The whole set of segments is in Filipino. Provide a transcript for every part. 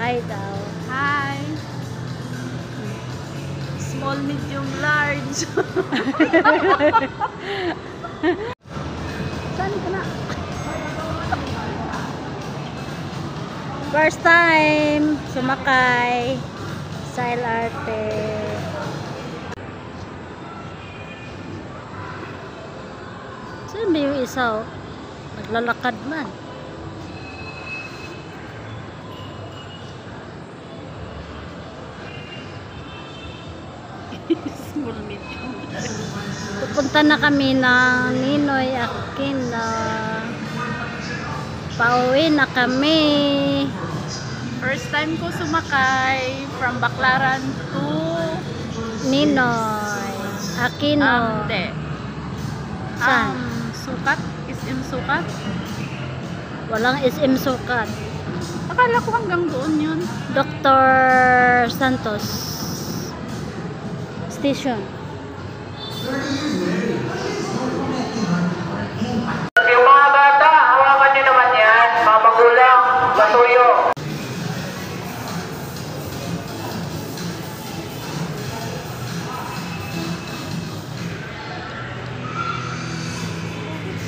Hi daw. Hi. Small, medium, large. Saan ka na? First time sumakay sa LRT. Saan ba yung isa? Naglalakad man. Small, medium. Pupunta na kami ng Ninoy Aquino. Pauwi na kami. First time ko sumakay from Baclaran to Ninoy Aquino. Hindi. Saan? Sukat? SM Sukat? Walang SM Sukat. Akala ko hanggang doon yun. Dr. Santos Station. Yung mga bata, hawakan nyo naman yan. Mga magulang, masuyo.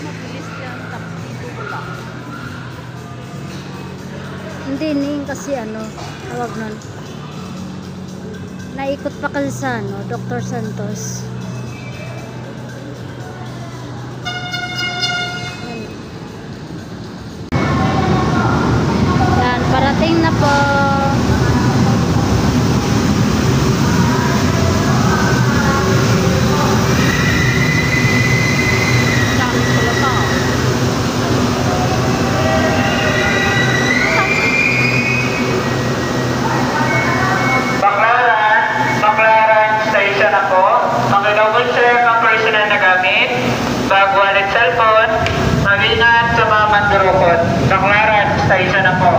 Mabilis yan. Tapos dito wala. Hindi ning kasi tawag nun. Naikot pa kasi sa Dr. Santos. Yan, parating na po. Dami pala tao. Baclaran Station ako. Pakidouble check ang personal na gamit. Bag, wallet, cellphone. Mag-ingat sa mga mandurukot. Baclaran Station ako.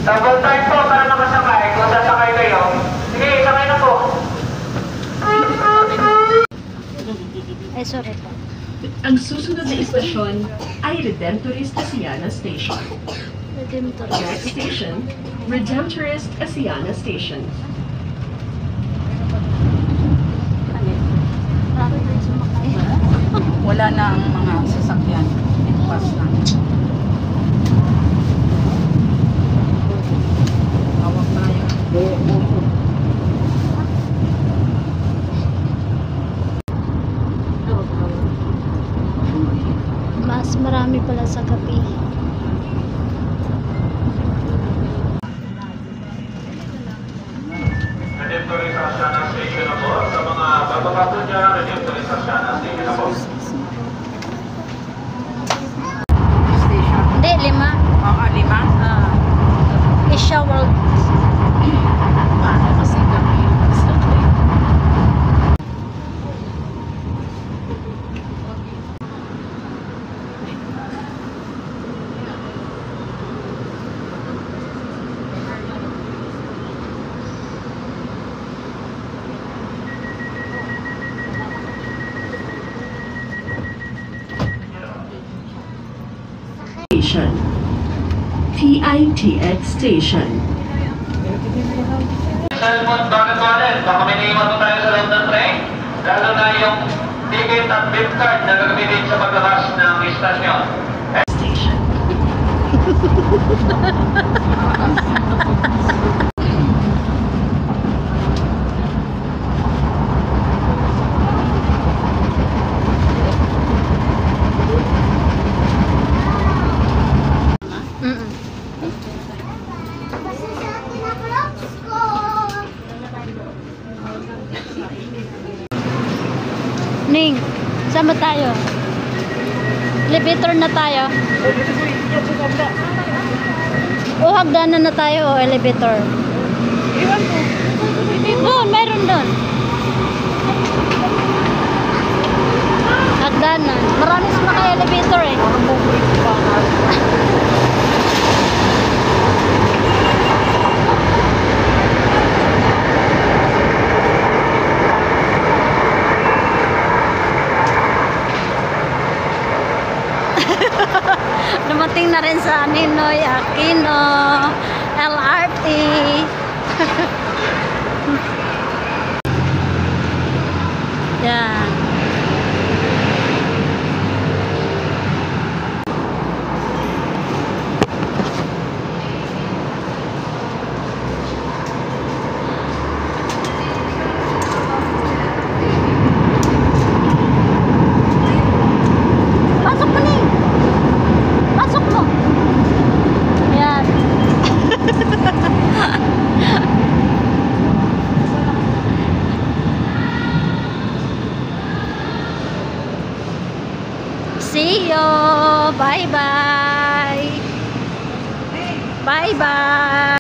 Double time po para makasakay. Kung sasakay kayo, sige, sakay na po. Ay, sorry po. Ang susunod na istasyon ay Redemptorist Asiana Station. Redemptor. Next station, Redemptorist Asiana Station. Marami na yung sumakay. Wala na ang mga sasakyan. Ipas na. Hawak tayo. Mas marami pala sa gabi. Redemptorist Asiana Station ako. Sa mga bababa po niya, Redemptorist Asiana Station ako. Station. Hindi, 5. Oo, 5. Asia World. Paano kasi kami? Station. PITX Station. Cellphone, bakit? Baka may naiwan mo tayo sa loob ng train. Lalo na yung ticket at bip card na gagamitin sa paglakas ng istasyon. Station. Ning, saan ba tayo? Elevator na tayo. O hagdanan na tayo o elevator? Iwan ko. Doon, meron doon. Hagdanan. Marami sumakay elevator eh. Dumating na rin sa Ninoy Aquino LRT. Yan. Pasok mo ni. Pasok mo. Yan. See you. Bye bye. Bye bye.